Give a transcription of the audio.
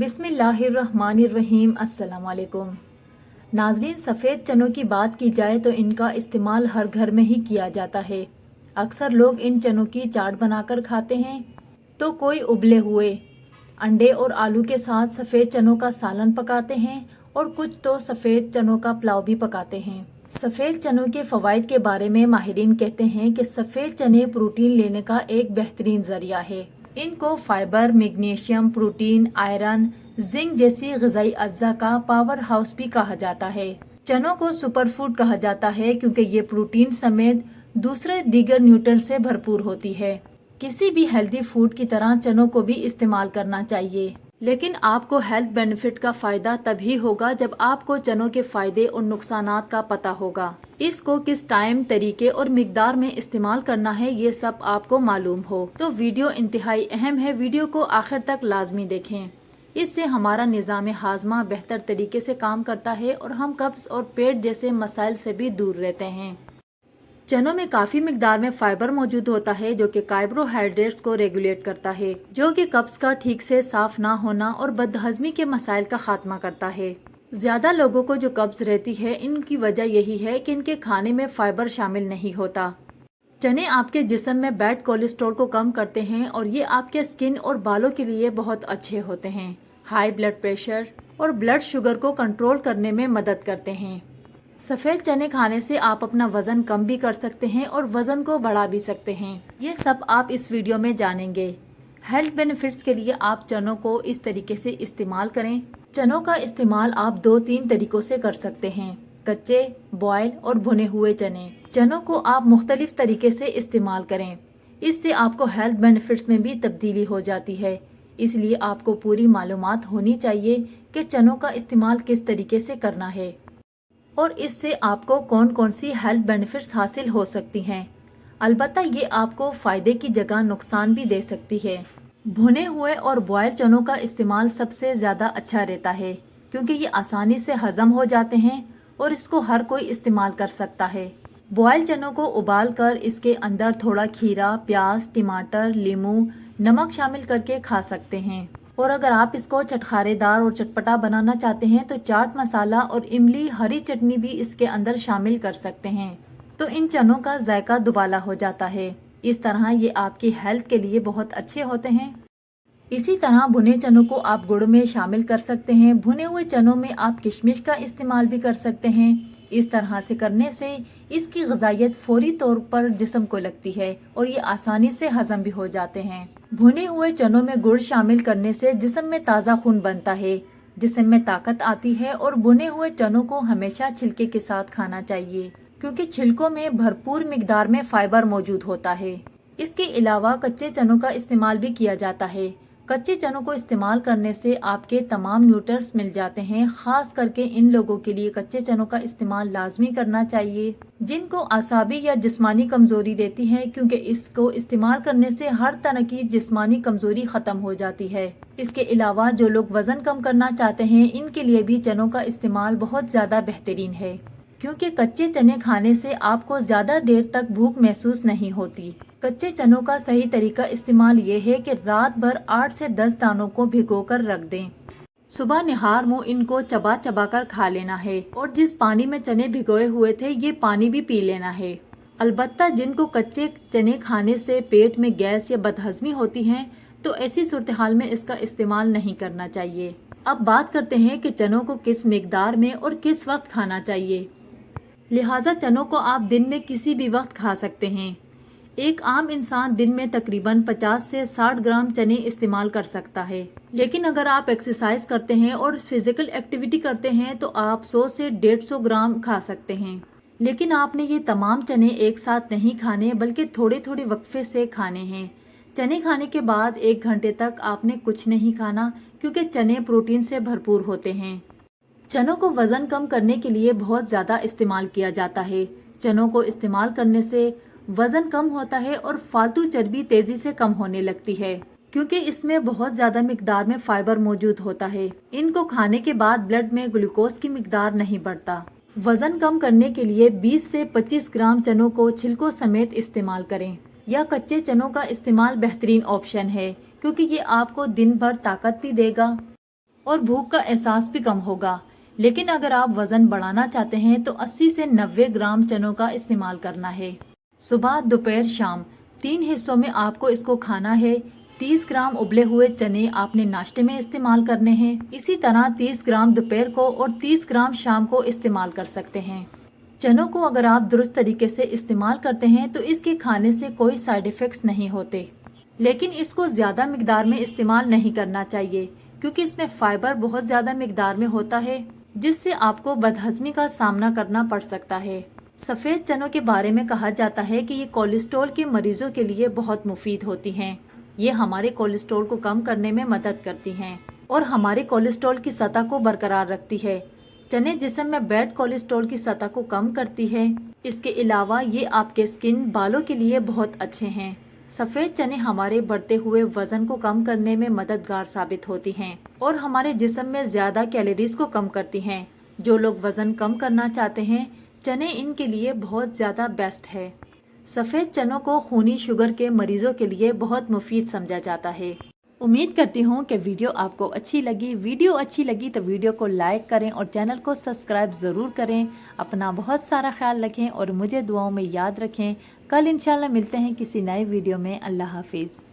बिस्मिल्लाहिर्रहमानिर्रहीम। अस्सलाम वालेकुम नाज़रीन, सफ़ेद चनों की बात की जाए तो इनका इस्तेमाल हर घर में ही किया जाता है। अक्सर लोग इन चनों की चाट बनाकर खाते हैं, तो कोई उबले हुए अंडे और आलू के साथ सफ़ेद चनों का सालन पकाते हैं और कुछ तो सफ़ेद चनों का पुलाव भी पकाते हैं। सफ़ेद चनों के फ़वाइद के बारे में माहिरीन कहते हैं कि सफ़ेद चने प्रोटीन लेने का एक बेहतरीन ज़रिया है। इनको fibre, magnesium, protein, iron, zinc जैसी ग़िज़ाई अज्जा का पावर हाउस भी कहा जाता है। चनों को सुपर फूड कहा जाता है क्योंकि ये प्रोटीन समेत दूसरे दीगर न्यूट्रिएंट से भरपूर होती है। किसी भी हेल्दी फूड की तरह चनों को भी इस्तेमाल करना चाहिए, लेकिन आपको हेल्थ बेनिफिट का फ़ायदा तभी होगा जब आपको चनों के फ़ायदे और नुकसानात का पता होगा। इसको किस टाइम, तरीके और मिकदार में इस्तेमाल करना है, ये सब आपको मालूम हो तो वीडियो इंतहाई अहम है। वीडियो को आखिर तक लाजमी देखें। इससे हमारा निज़ाम हाजमा बेहतर तरीके से काम करता है और हम कब्ज़ और पेट जैसे मसाइल से भी दूर रहते हैं। चनों में काफ़ी मिकदार में फाइबर मौजूद होता है जो कि कार्बोहाइड्रेट्स को रेगुलेट करता है, जो कि कब्ज़ का ठीक से साफ ना होना और बदहज़मी के मसाइल का खात्मा करता है। ज़्यादा लोगों को जो कब्ज़ रहती है, इनकी वजह यही है कि इनके खाने में फाइबर शामिल नहीं होता। चने आपके जिस्म में बैड कोलेस्ट्रॉल को कम करते हैं और ये आपके स्किन और बालों के लिए बहुत अच्छे होते हैं। हाई ब्लड प्रेशर और ब्लड शुगर को कंट्रोल करने में मदद करते हैं। सफ़ेद चने खाने से आप अपना वज़न कम भी कर सकते हैं और वज़न को बढ़ा भी सकते हैं। ये सब आप इस वीडियो में जानेंगे। हेल्थ बेनिफिट्स के लिए आप चनों को इस तरीके से इस्तेमाल करें। चनों का इस्तेमाल आप 2-3 तरीकों से कर सकते हैं: कच्चे, बॉयल और भुने हुए चने। चनों को आप मुख्तलिफ तरीके से इस्तेमाल करें, इससे आपको हेल्थ बेनिफिट्स में भी तब्दीली हो जाती है। इसलिए आपको पूरी मालूमात होनी चाहिए कि चनों का इस्तेमाल किस तरीके से करना है और इससे आपको कौन कौन सी हेल्थ बेनिफिट्स हासिल हो सकती हैं। अलबत्ता ये आपको फ़ायदे की जगह नुकसान भी दे सकती है। भुने हुए और बॉयल चनों का इस्तेमाल सबसे ज़्यादा अच्छा रहता है क्योंकि ये आसानी से हज़म हो जाते हैं और इसको हर कोई इस्तेमाल कर सकता है। बॉयल चनों को उबाल कर इसके अंदर थोड़ा खीरा, प्याज, टमाटर, लीमू, नमक शामिल करके खा सकते हैं। और अगर आप इसको चटखारेदार और चटपटा बनाना चाहते हैं तो चाट मसाला और इमली, हरी चटनी भी इसके अंदर शामिल कर सकते हैं, तो इन चनों का जायका दुबाला हो जाता है। इस तरह ये आपकी हेल्थ के लिए बहुत अच्छे होते हैं। इसी तरह भुने चनों को आप गुड़ में शामिल कर सकते हैं। भुने हुए चनों में आप किशमिश का इस्तेमाल भी कर सकते हैं। इस तरह से करने से इसकी ग़िज़ाइयत फौरी तौर पर जिस्म को लगती है और ये आसानी से हज़म भी हो जाते हैं। भुने हुए चनों में गुड़ शामिल करने से जिस्म में ताज़ा खून बनता है, जिस्म में ताकत आती है। और भुने हुए चनों को हमेशा छिलके के साथ खाना चाहिए क्योंकि छिलकों में भरपूर मिकदार में फाइबर मौजूद होता है। इसके अलावा कच्चे चनों का इस्तेमाल भी किया जाता है। कच्चे चनों को इस्तेमाल करने से आपके तमाम न्यूट्रिएंट्स मिल जाते हैं। खास करके इन लोगों के लिए कच्चे चनों का इस्तेमाल लाजमी करना चाहिए जिनको आसाबी या जिस्मानी कमजोरी रहती है, क्योंकि इसको इस्तेमाल करने से हर तरह की जिस्मानी कमजोरी खत्म हो जाती है। इसके अलावा जो लोग वजन कम करना चाहते हैं, इनके लिए भी चनों का इस्तेमाल बहुत ज्यादा बेहतरीन है क्योंकि कच्चे चने खाने से आपको ज्यादा देर तक भूख महसूस नहीं होती। कच्चे चनों का सही तरीका इस्तेमाल ये है कि रात भर 8 से 10 दानों को भिगोकर रख दें। सुबह निहार मुंह इनको चबा चबा कर खा लेना है और जिस पानी में चने भिगोए हुए थे, ये पानी भी पी लेना है। अलबत्ता जिनको कच्चे चने खाने से पेट में गैस या बदहजमी होती है, तो ऐसी सूरत हाल में इसका इस्तेमाल नहीं करना चाहिए। अब बात करते हैं कि चनों को किस मिकदार में और किस वक्त खाना चाहिए। लिहाजा चनों को आप दिन में किसी भी वक्त खा सकते हैं। एक आम इंसान दिन में तकरीबन 50 से 60 ग्राम चने इस्तेमाल कर सकता है, लेकिन अगर आप एक्सरसाइज करते हैं और फिजिकल एक्टिविटी करते हैं तो आप 100 से 150 ग्राम खा सकते हैं। लेकिन आपने ये तमाम चने एक साथ नहीं खाने, बल्कि थोड़े थोड़े वक्फे से खाने हैं। चने खाने के बाद 1 घंटे तक आपने कुछ नहीं खाना क्योंकि चने प्रोटीन से भरपूर होते हैं। चनों को वजन कम करने के लिए बहुत ज़्यादा इस्तेमाल किया जाता है। चनों को इस्तेमाल करने से वजन कम होता है और फालतू चर्बी तेजी से कम होने लगती है क्योंकि इसमें बहुत ज्यादा मिकदार में फाइबर मौजूद होता है। इनको खाने के बाद ब्लड में ग्लूकोज की मिकदार नहीं बढ़ता। वजन कम करने के लिए 20 से 25 ग्राम चनों को छिलकों समेत इस्तेमाल करें या कच्चे चनों का इस्तेमाल बेहतरीन ऑप्शन है क्योंकि ये आपको दिन भर ताकत भी देगा और भूख का एहसास भी कम होगा। लेकिन अगर आप वजन बढ़ाना चाहते हैं तो 80 से 90 ग्राम चनों का इस्तेमाल करना है। सुबह, दोपहर, शाम 3 हिस्सों में आपको इसको खाना है। 30 ग्राम उबले हुए चने आपने नाश्ते में इस्तेमाल करने हैं। इसी तरह 30 ग्राम दोपहर को और 30 ग्राम शाम को इस्तेमाल कर सकते हैं। चनों को अगर आप दुरुस्त तरीके से इस्तेमाल करते हैं तो इसके खाने से कोई साइड इफेक्ट्स नहीं होते। लेकिन इसको ज़्यादा मिकदार में इस्तेमाल नहीं करना चाहिए क्योंकि इसमें फाइबर बहुत ज़्यादा मिकदार में होता है, जिससे आपको बदहजमी का सामना करना पड़ सकता है। सफ़ेद चनों के बारे में कहा जाता है कि ये कोलेस्ट्रॉल के मरीजों के लिए बहुत मुफीद होती हैं। ये हमारे कोलेस्ट्रॉल को कम करने में मदद करती हैं और हमारे कोलेस्ट्रॉल की सतह को बरकरार रखती है। चने जिस्म में बैड कोलेस्ट्रॉल की सतह को कम करती है। इसके अलावा ये आपके स्किन, बालों के लिए बहुत अच्छे हैं। सफ़ेद चने हमारे बढ़ते हुए वजन को कम करने में मददगार साबित होती हैं और हमारे जिस्म में ज़्यादा कैलोरीज को कम करती हैं। जो लोग वजन कम करना चाहते हैं, चने इनके लिए बहुत ज़्यादा बेस्ट है। सफ़ेद चनों को खूनी शुगर के मरीजों के लिए बहुत मुफीद समझा जाता है। उम्मीद करती हूँ कि वीडियो आपको अच्छी लगी। वीडियो अच्छी लगी तो वीडियो को लाइक करें और चैनल को सब्सक्राइब ज़रूर करें। अपना बहुत सारा ख्याल रखें और मुझे दुआओं में याद रखें। कल इंशाल्लाह मिलते हैं किसी नए वीडियो में। अल्लाह हाफिज़।